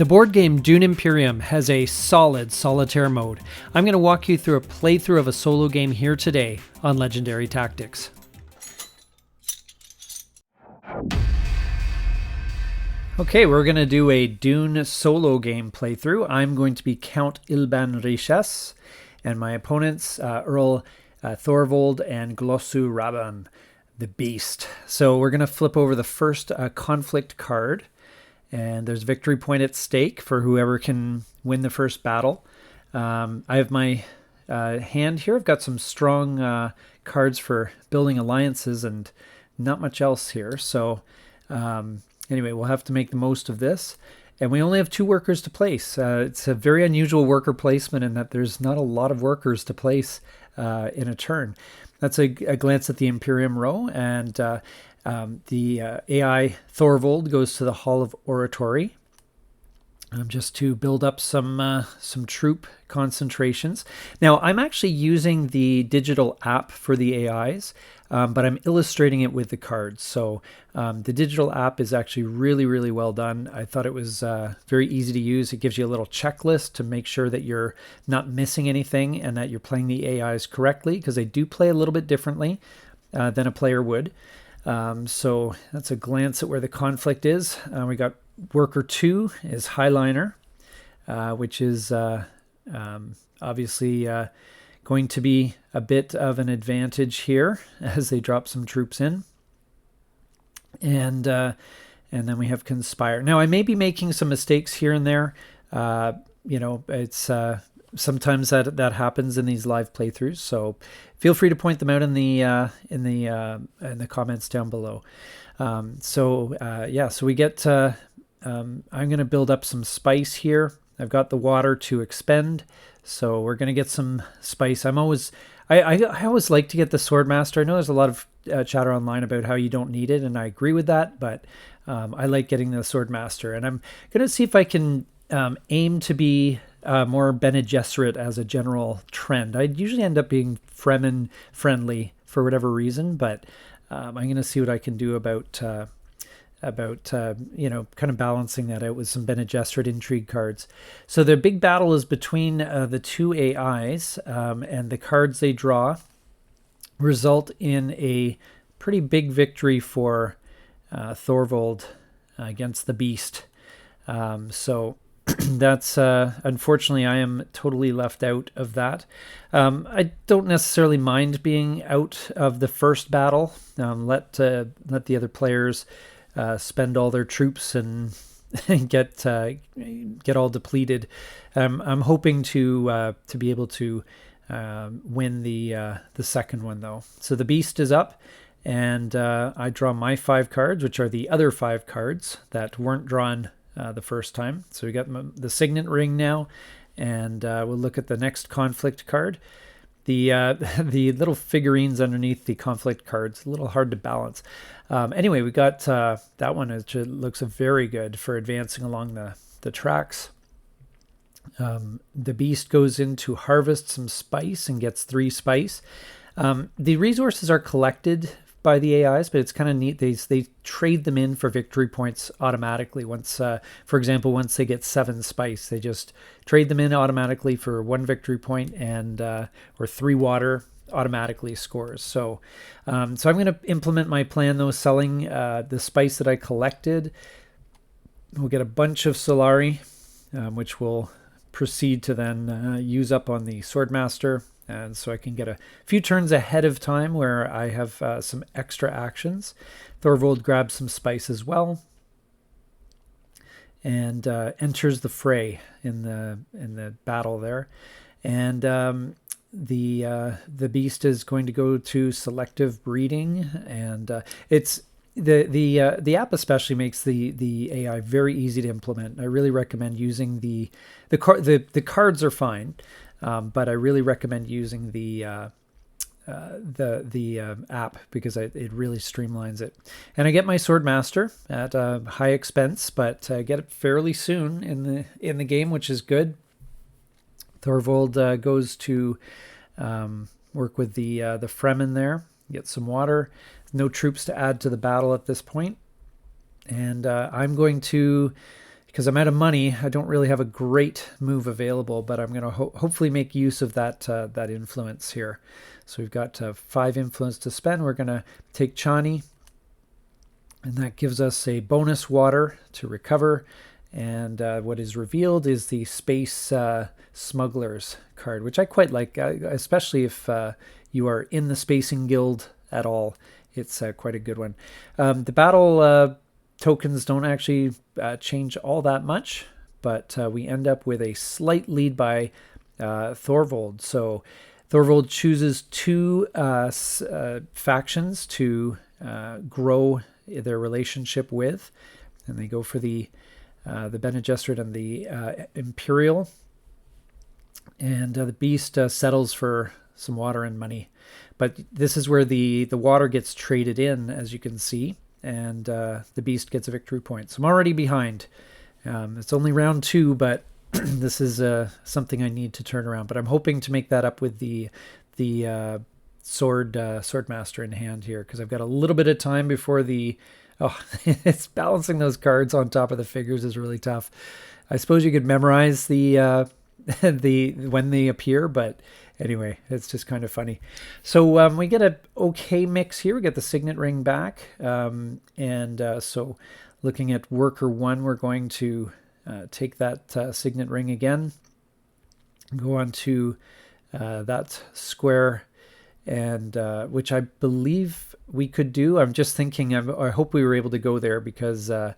The board game Dune Imperium has a solid solitaire mode. I'm going to walk you through a playthrough of a solo game here today on Legendary Tactics. Okay, we're going to do a Dune solo game playthrough. I'm going to be Count Ilban Riches, and my opponents Earl Thorvald and Glossu Raban, the Beast. So we're going to flip over the first conflict card. And there's a victory point at stake for whoever can win the first battle. I have my hand here. I've got some strong cards for building alliances and not much else here. So anyway, we'll have to make the most of this. And we only have 2 workers to place. It's a very unusual worker placement in that there's not a lot of workers to place in a turn. That's a glance at the Imperium row, and the AI Thorvald goes to the Hall of Oratory just to build up some troop concentrations. Now, I'm actually using the digital app for the AIs, but I'm illustrating it with the cards. So the digital app is actually really, really well done. I thought it was very easy to use. It gives you a little checklist to make sure that you're not missing anything and that you're playing the AIs correctly, because they do play a little bit differently than a player would. So that's a glance at where the conflict is. We got worker 2 is Highliner, which is obviously going to be a bit of an advantage here as they drop some troops in. And then we have Conspire. Now, I may be making some mistakes here and there. It's sometimes that happens in these live playthroughs, so feel free to point them out in the comments down below. So we get. I'm going to build up some spice here. I've got the water to expend, so we're going to get some spice. I always like to get the Swordmaster. I know there's a lot of chatter online about how you don't need it, and I agree with that, but I like getting the Swordmaster, and I'm going to see if I can aim to be more Bene Gesserit as a general trend. I usually end up being Fremen friendly for whatever reason, but I'm going to see what I can do about kind of balancing that out with some Bene Gesserit intrigue cards. So the big battle is between the 2 AIs, and the cards they draw result in a pretty big victory for Thorvald against the Beast. So that's unfortunately I am totally left out of that. I don't necessarily mind being out of the first battle. Let the other players spend all their troops and get all depleted. I'm hoping to be able to win the second one though. So the Beast is up, and I draw my 5 cards, which are the other 5 cards that weren't drawn the first time. So we got the Signet Ring now, and we'll look at the next conflict card. The little figurines underneath the conflict cards, a little hard to balance. Anyway, we got that one, which looks very good for advancing along the tracks. The Beast goes in to harvest some spice and gets 3 spice. The resources are collected by the AIs, but it's kind of neat. They trade them in for victory points automatically. Once, for example, once they get 7 spice, they just trade them in automatically for 1 victory point, and or 3 water automatically scores. So I'm going to implement my plan though, selling the spice that I collected. We'll get a bunch of Solari, which we'll proceed to then use up on the Swordmaster. And so I can get a few turns ahead of time where I have some extra actions. Thorvald grabs some spice as well, and enters the fray in the battle there. And the Beast is going to go to selective breeding, and it's the app especially makes the AI very easy to implement. I really recommend using the cards are fine. But I really recommend using the app because it really streamlines it. And I get my Swordmaster at a high expense, but I get it fairly soon in the game, which is good. Thorvald goes to work with the Fremen there, get some water. No troops to add to the battle at this point. And I'm going to because I'm out of money, I don't really have a great move available, but I'm going to hopefully make use of that that influence here. So we've got 5 influence to spend. We're going to take Chani, and that gives us a bonus water to recover. And what is revealed is the Space Smugglers card, which I quite like, especially if you are in the Spacing Guild at all. It's quite a good one. The battle tokens don't actually change all that much, but we end up with a slight lead by Thorvald. So Thorvald chooses 2 factions to grow their relationship with, and they go for the Bene Gesserit and the Imperial. And the beast settles for some water and money. But this is where the water gets traded in, as you can see, and the beast gets a victory point. So I'm already behind. It's only round 2, but this is something I need to turn around. But I'm hoping to make that up with the Swordmaster in hand here, because I've got a little bit of time before the... Oh, it's balancing those cards on top of the figures is really tough. I suppose you could memorize the when they appear, but anyway, it's just kind of funny. So we get an okay mix here. We get the signet ring back, so looking at worker 1, we're going to take that signet ring again, go on to that square, and which I believe we could do. I'm just thinking, I hope we were able to go there, because I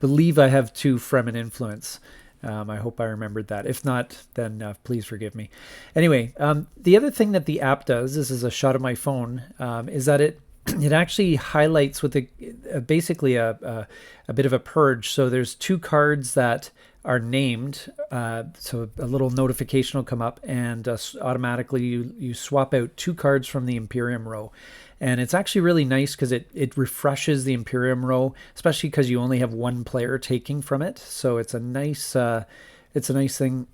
believe I have 2 Fremen influence. I hope I remembered that. If not, then please forgive me. Anyway, the other thing that the app does, this is a shot of my phone, is that it actually highlights with basically a bit of a purge. So there's 2 cards that are named, so a little notification will come up, and automatically you swap out 2 cards from the Imperium row. And it's actually really nice because it refreshes the Imperium row, especially because you only have 1 player taking from it. So it's a nice thing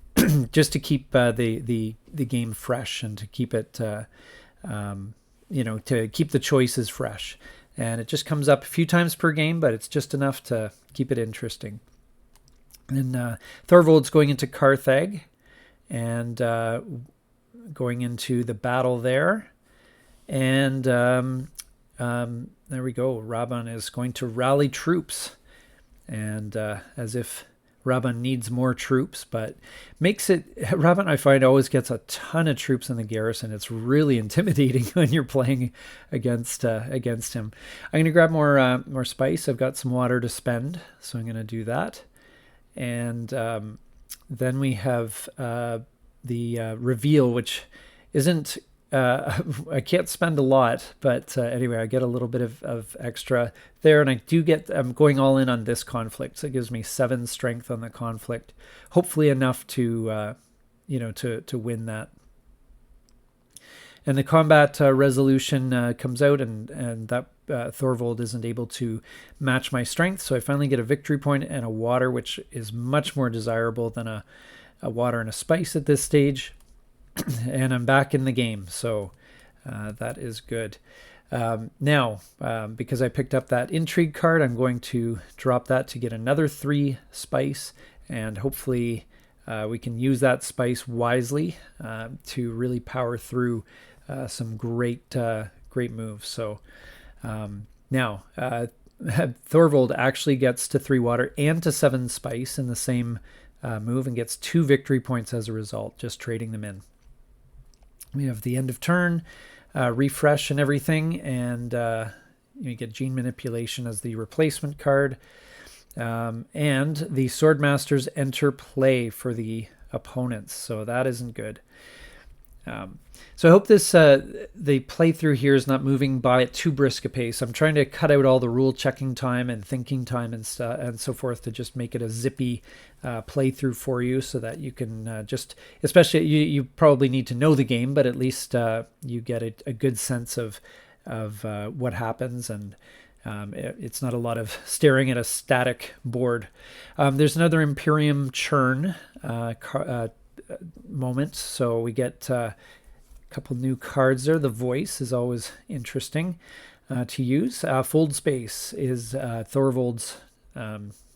just to keep the game fresh, and to keep it to keep the choices fresh. And it just comes up a few times per game, but it's just enough to keep it interesting. And Thorvald's going into Carthag and going into the battle there. And there we go. Rabban is going to rally troops. And as if Rabban needs more troops, but makes it... Rabban, I find, always gets a ton of troops in the garrison. It's really intimidating when you're playing against him. I'm going to grab more spice. I've got some water to spend, so I'm going to do that. And then we have the reveal, which isn't... I can't spend a lot, but anyway, I get a little bit of extra there, and I'm going all in on this conflict, so it gives me 7 strength on the conflict, hopefully enough to win that. And the combat resolution comes out, and that Thorvald isn't able to match my strength, so I finally get a victory point and a water, which is much more desirable than a water and a spice at this stage. And I'm back in the game, so that is good. Now, because I picked up that intrigue card, I'm going to drop that to get another 3 spice, and hopefully we can use that spice wisely to really power through some great moves. So now Thorvald actually gets to 3 water and to 7 spice in the same move, and gets 2 victory points as a result, just trading them in. We have the end of turn, refresh and everything, and you get Gene Manipulation as the replacement card. And the Swordmasters enter play for the opponents, so that isn't good. So I hope the playthrough here is not moving by at too brisk a pace. I'm trying to cut out all the rule checking time and thinking time and so forth to just make it a zippy playthrough for you, so that you can especially you probably need to know the game, but at least you get a good sense of what happens, and it's not a lot of staring at a static board. There's another Imperium churn moment, so we get a couple new cards there. The voice is always interesting. to use. Fold space is Thorvald's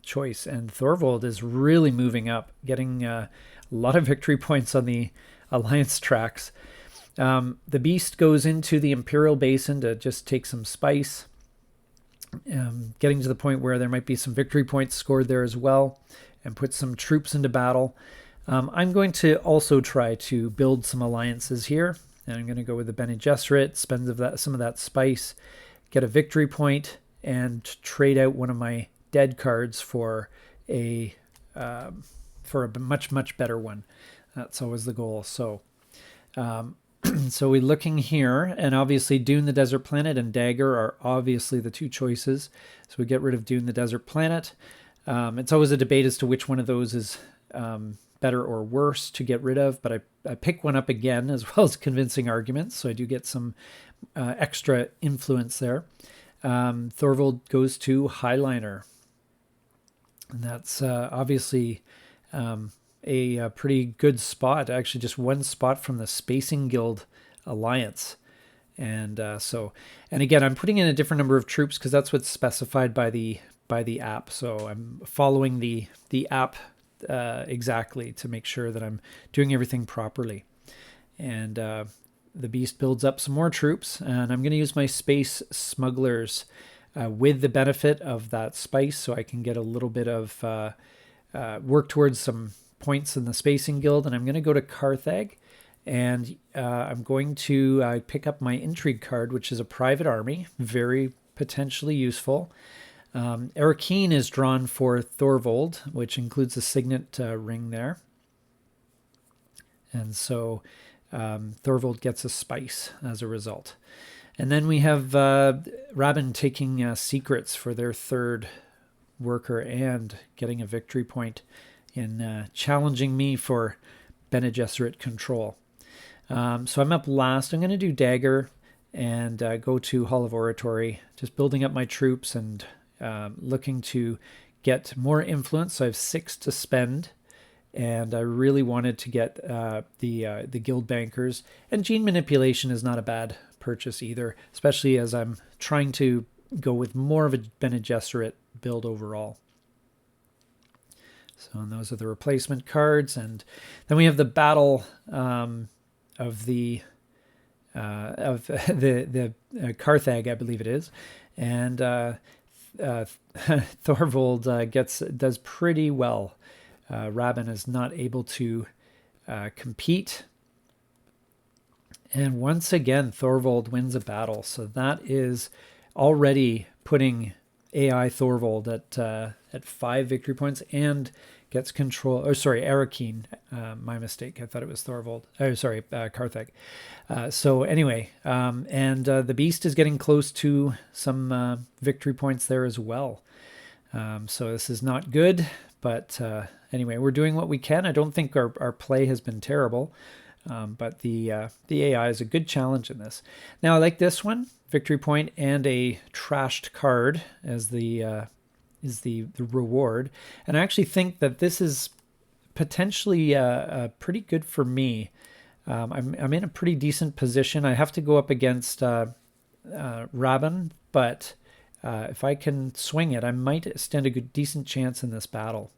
choice, and Thorvald is really moving up, getting a lot of victory points on the alliance tracks. The beast goes into the Imperial Basin to just take some spice, getting to the point where there might be some victory points scored there as well, and put some troops into battle. I'm going to also try to build some alliances here, and I'm going to go with the Bene Gesserit, spend some of that spice, get a victory point, and trade out one of my dead cards for a much better one. That's always the goal. So so we're looking here, and obviously Dune the Desert Planet and Dagger are obviously the two choices. So we get rid of Dune the Desert Planet. It's always a debate as to which one of those is better or worse to get rid of, but I pick one up again as well as convincing arguments, so I do get some extra influence there. Thorvald goes to Highliner. And that's obviously a pretty good spot, actually just one spot from the Spacing Guild Alliance. And and again, I'm putting in a different number of troops because that's what's specified by the app. So I'm following the app exactly to make sure that I'm doing everything properly. And the beast builds up some more troops, and I'm going to use my space smugglers with the benefit of that spice, so I can get a little bit of work towards some points in the Spacing Guild. And I'm going to go to Carthag, and I'm going to pick up my intrigue card, which is a private army, very potentially useful. Arakeen is drawn for Thorvald, which includes the signet ring there. And so Thorvald gets a spice as a result. And then we have Rabin taking secrets for their third worker and getting a victory point in challenging me for Bene Gesserit control. So I'm up last. I'm going to do Dagger and go to Hall of Oratory, just building up my troops and looking to get more influence. So I have 6 to spend, and I really wanted to get the guild bankers. And gene manipulation is not a bad purchase either, especially as I'm trying to go with more of a Bene Gesserit build overall. So and those are the replacement cards, and then we have the battle of the Carthag, I believe it is, and Thorvald does pretty well. Rabin is not able to compete. And once again, Thorvald wins a battle. So that is already putting AI Thorvald at 5 victory points and gets control. Oh, sorry, Arakeen. My mistake. I thought it was Thorvald. Oh, sorry, Carthag. So anyway, and the Beast is getting close to some victory points there as well. So this is not good, but anyway, we're doing what we can. I don't think our play has been terrible. But the AI is a good challenge in this. Now I like this one, victory point and a trashed card as the reward. And I actually think that this is potentially pretty good for me. I'm in a pretty decent position. I have to go up against Rabin, but if I can swing it, I might stand a decent chance in this battle.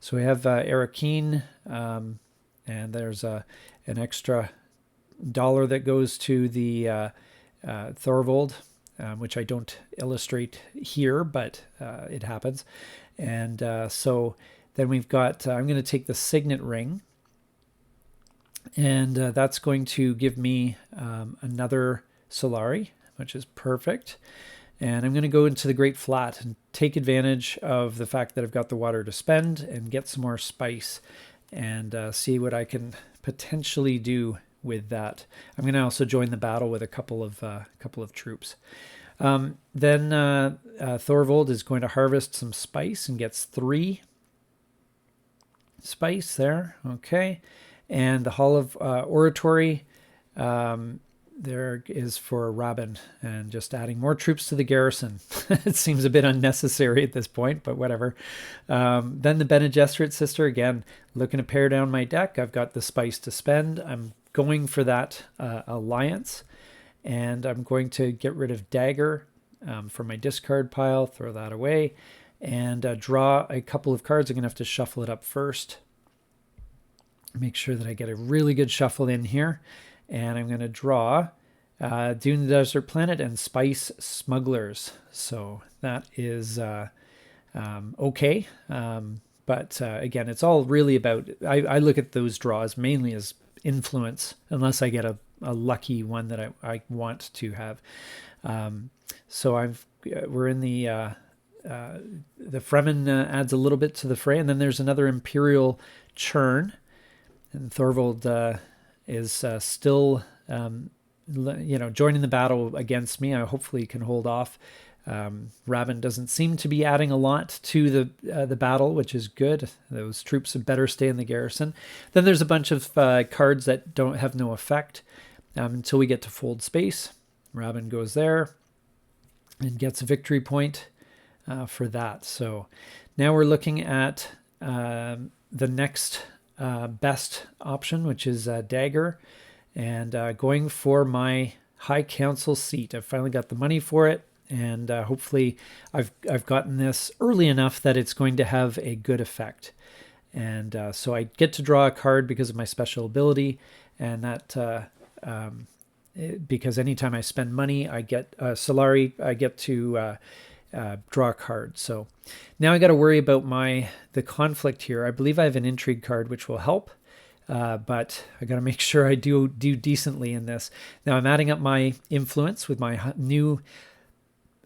So we have Arakeen, and there's an extra $1 that goes to the Thorvald, which I don't illustrate here, but it happens. And so then we've got, I'm going to take the signet ring, and that's going to give me another Solari, which is perfect. And I'm going to go into the Great Flat and take advantage of the fact that I've got the water to spend and get some more spice and see what I can potentially do with that. I'm going to also join the battle with a couple of troops. Then Thorvald is going to harvest some spice and gets 3 spice there. Okay. And the Hall of Oratory there is for Rabin, and just adding more troops to the garrison. It seems a bit unnecessary at this point, but whatever. Then the Bene Gesserit sister, again, looking to pare down my deck. I've got the spice to spend. I'm going for that alliance. And I'm going to get rid of dagger from my discard pile, throw that away, and draw a couple of cards. I'm going to have to shuffle it up first. Make sure that I get a really good shuffle in here. And I'm going to draw Dune the Desert Planet and Spice Smugglers. So that is okay. But again, it's all really about, I look at those draws mainly as influence, unless I get a lucky one that I want to have. So we're in the Fremen adds a little bit to the fray, and then there's another Imperial churn, and Thorvald is still joining the battle against me. I hopefully can hold off. Rabban doesn't seem to be adding a lot to the battle, which is good. Those troops had better stay in the garrison. Then there's a bunch of cards that have no effect until we get to fold space. Rabban goes there and gets a victory point for that. So now we're looking at the next best option, which is dagger, and going for my High Council seat. I've finally got the money for it. And hopefully I've gotten this early enough that it's going to have a good effect. And so I get to draw a card because of my special ability, and that because anytime I spend money, I get Solari, I get to draw a card. So now I got to worry about the conflict here. I believe I have an intrigue card which will help. But I got to make sure I do decently in this. Now I'm adding up my influence with my new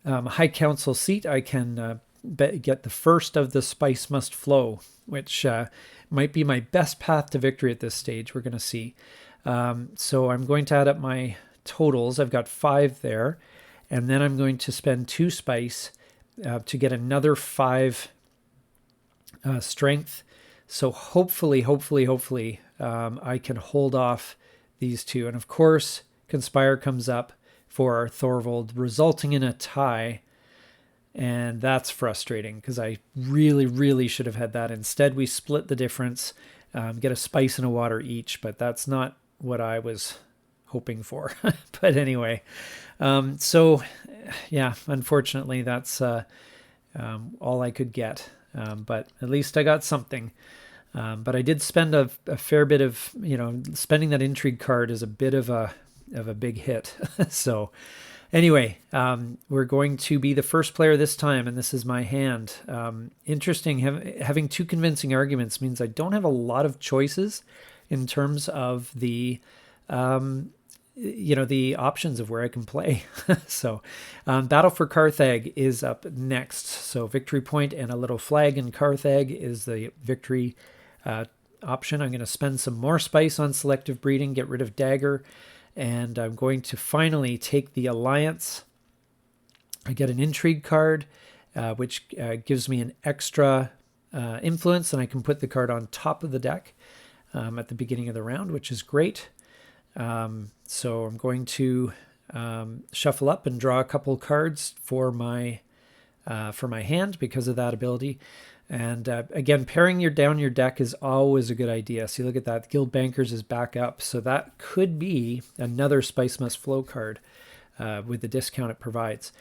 High Council seat. I can get the first of the Spice Must Flow, which might be my best path to victory at this stage. We're going to see. So I'm going to add up my totals. I've got 5 there. And then I'm going to spend 2 spice to get another 5 strength. So hopefully, I can hold off these 2. And of course, Conspire comes up for Thorvald, resulting in a tie. And that's frustrating because I really should have had that. Instead, we split the difference, get a spice and a water each, but that's not what I was hoping for. But anyway, so yeah, unfortunately, that's all I could get. But at least I got something. But I did spend a fair bit of, spending that intrigue card is a bit of a big hit. So anyway, we're going to be the first player this time, and this is my hand. Interesting, having 2 convincing arguments means I don't have a lot of choices in terms of the the options of where I can play. So Battle for Carthage is up next. So victory point and a little flag in Carthage is the victory option. I'm going to spend some more spice on selective breeding, get rid of dagger, and I'm going to finally take the alliance. I get an intrigue card, which gives me an extra influence, and I can put the card on top of the deck at the beginning of the round, which is great. So I'm going to shuffle up and draw a couple cards for my hand because of that ability. And again, paring down your deck is always a good idea. So you look at that, Guild Bankers is back up. So that could be another Spice Must Flow card with the discount it provides.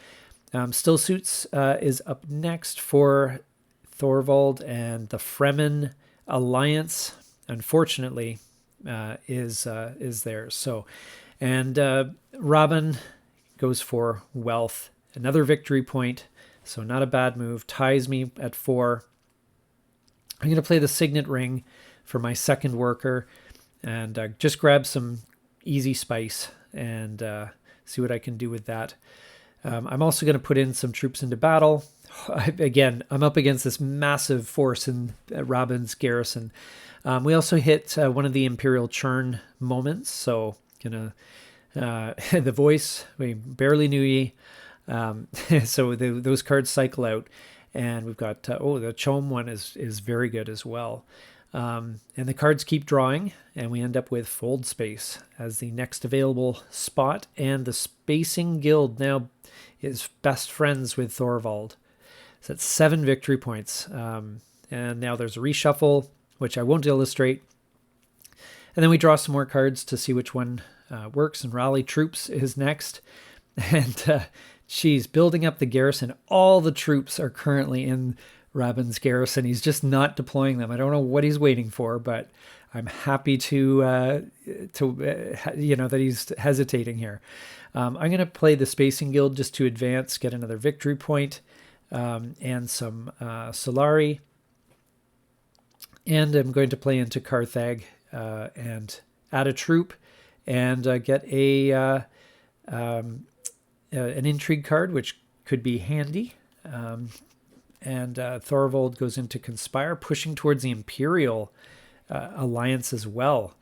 Still Suits is up next for Thorvald, and the Fremen Alliance, unfortunately, is theirs. So, and Robin goes for Wealth, another victory point. So not a bad move. Ties me at 4. I'm going to play the Signet Ring for my second worker and just grab some easy spice and see what I can do with that. I'm also going to put in some troops into battle. Again, I'm up against this massive force in Robin's garrison. We also hit one of the Imperial churn moments. So the voice, we barely knew ye. So those cards cycle out, and we've got, the Chom one is very good as well. And the cards keep drawing, and we end up with Fold Space as the next available spot. And the Spacing Guild now is best friends with Thorvald. So that's 7 victory points. And now there's a reshuffle, which I won't illustrate. And then we draw some more cards to see which one works, and rally troops is next. And she's building up the garrison. All the troops are currently in Rabban's garrison. He's just not deploying them. I don't know what he's waiting for, but I'm happy to that he's hesitating here. I'm going to play the Spacing Guild just to advance, get another victory point, and some Solari. And I'm going to play into Carthag and add a troop and get an intrigue card, which could be handy. And Thorvald goes into Conspire, pushing towards the Imperial alliance as well.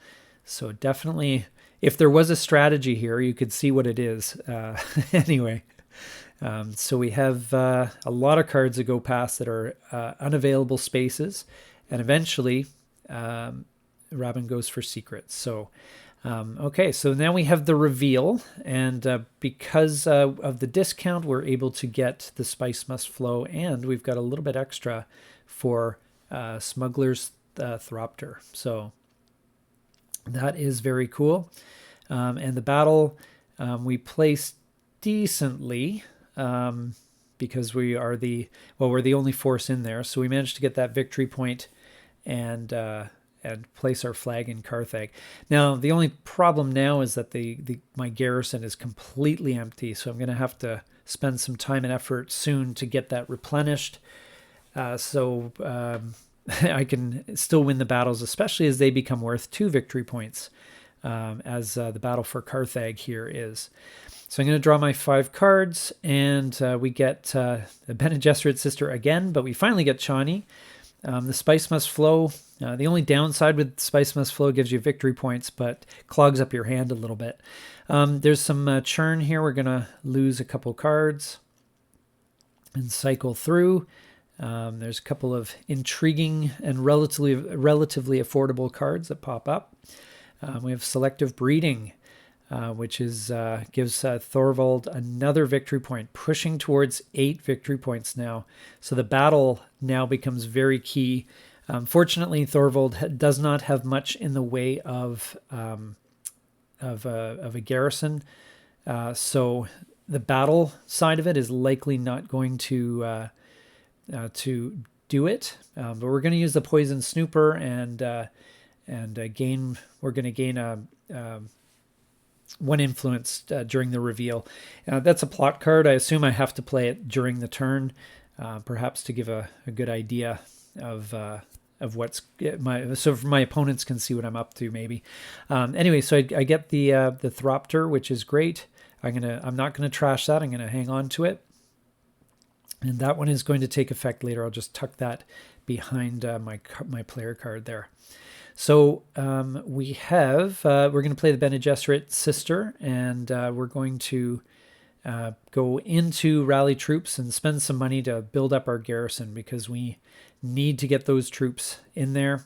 So definitely, if there was a strategy here, you could see what it is. Anyway, so we have a lot of cards that go past that are unavailable spaces. And eventually, Rabban goes for secrets. So, okay, so now we have the reveal. And because of the discount, we're able to get the Spice Must Flow. And we've got a little bit extra for Smuggler's Thropter. So that is very cool. And the battle we placed decently because we're the only force in there. So we managed to get that victory point and place our flag in Carthag. Now the only problem now is that my garrison is completely empty. So I'm going to have to spend some time and effort soon to get that replenished. So I can still win the battles, especially as they become worth 2 victory points, as the battle for Carthag here is. So I'm going to draw my 5 cards, and we get the Bene Gesserit sister again, but we finally get Chani. The Spice Must Flow. The only downside with Spice Must Flow, gives you victory points, but clogs up your hand a little bit. There's some churn here. We're going to lose a couple cards and cycle through. There's a couple of intriguing and relatively affordable cards that pop up. We have Selective Breeding, which is gives Thorvald another victory point, pushing towards 8 victory points now. So the battle now becomes very key. Fortunately, Thorvald does not have much in the way of a garrison, so the battle side of it is likely not going to do it. But we're going to use the Poison Snooper and gain. We're going to gain a 1 influence during the reveal. That's a plot card. I assume I have to play it during the turn, perhaps to give a good idea of what's so my opponents can see what I'm up to maybe. Anyway, so I get the Thropter, which is great. I'm not gonna trash that. I'm gonna hang on to it. And that one is going to take effect later. I'll just tuck that behind my player card there. So we're going to play the Bene Gesserit sister, and we're going to go into rally troops and spend some money to build up our garrison, because we need to get those troops in there.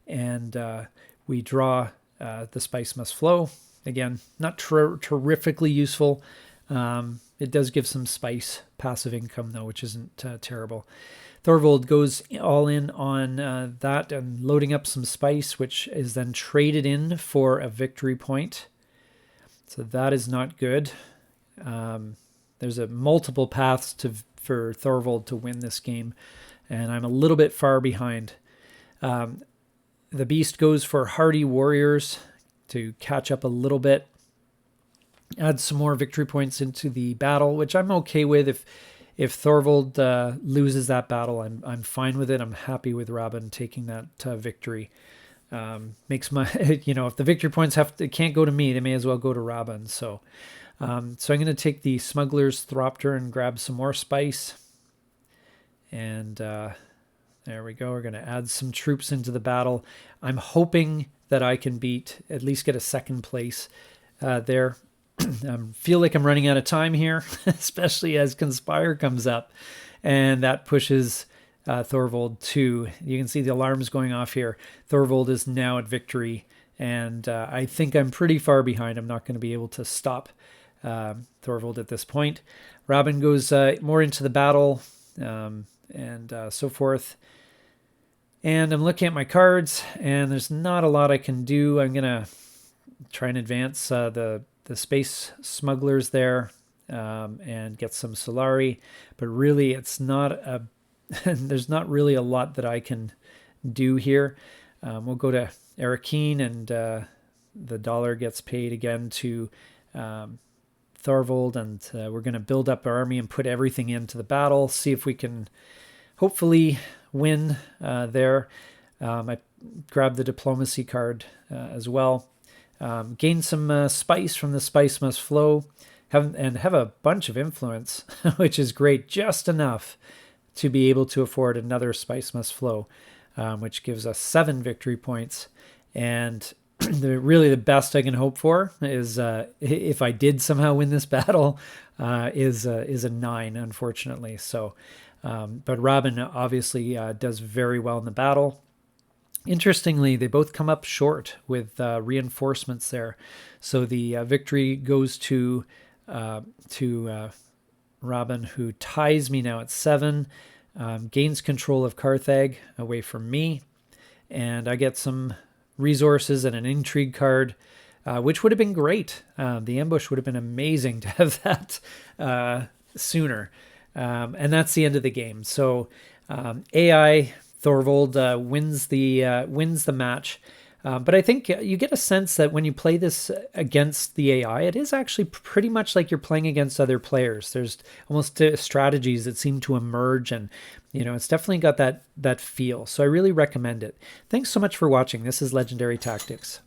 And we draw the Spice Must Flow. Again, not terrifically useful. It does give some spice passive income, though, which isn't terrible. Thorvald goes all in on that and loading up some spice, which is then traded in for a victory point. So that is not good. There's multiple paths for Thorvald to win this game, and I'm a little bit far behind. The Beast goes for Hardy Warriors to catch up a little bit. Add some more victory points into the battle, which I'm okay with. If Thorvald loses that battle, I'm fine with it. I'm happy with Rabban taking that victory. Makes my if the victory points can't go to me, they may as well go to Rabban. So I'm going to take the Smuggler's Thropter and grab some more spice. And there we go. We're going to add some troops into the battle. I'm hoping that I can at least get a second place there. I feel like I'm running out of time here, especially as Conspire comes up, and that pushes Thorvald to. You can see the alarms going off here. Thorvald is now at victory, and I think I'm pretty far behind. I'm not going to be able to stop Thorvald at this point. Rabban goes more into the battle, and so forth. And I'm looking at my cards, and there's not a lot I can do. I'm going to try and advance the space smugglers there, and get some Solari. But really, it's not a there's not really a lot that I can do here. We'll go to Arrakis, and the dollar gets paid again to Thorvald, and we're going to build up our army and put everything into the battle, see if we can hopefully win there. I grabbed the diplomacy card as well. Gain some spice from the spice must flow, have a bunch of influence, which is great, just enough to be able to afford another spice must flow, which gives us 7 victory points. And really the best I can hope for is, if I did somehow win this battle, is a 9, unfortunately. So, but Robin obviously does very well in the battle. Interestingly, they both come up short with reinforcements there. So the victory goes to Robin, who ties me now at 7, gains control of Carthage away from me, and I get some resources and an intrigue card, which would have been great. The ambush would have been amazing to have that sooner. And that's the end of the game. So AI Thorvald wins the match. But I think you get a sense that when you play this against the AI, it is actually pretty much like you're playing against other players. There's almost strategies that seem to emerge, and it's definitely got that feel. So I really recommend it. Thanks so much for watching. This is Legendary Tactics.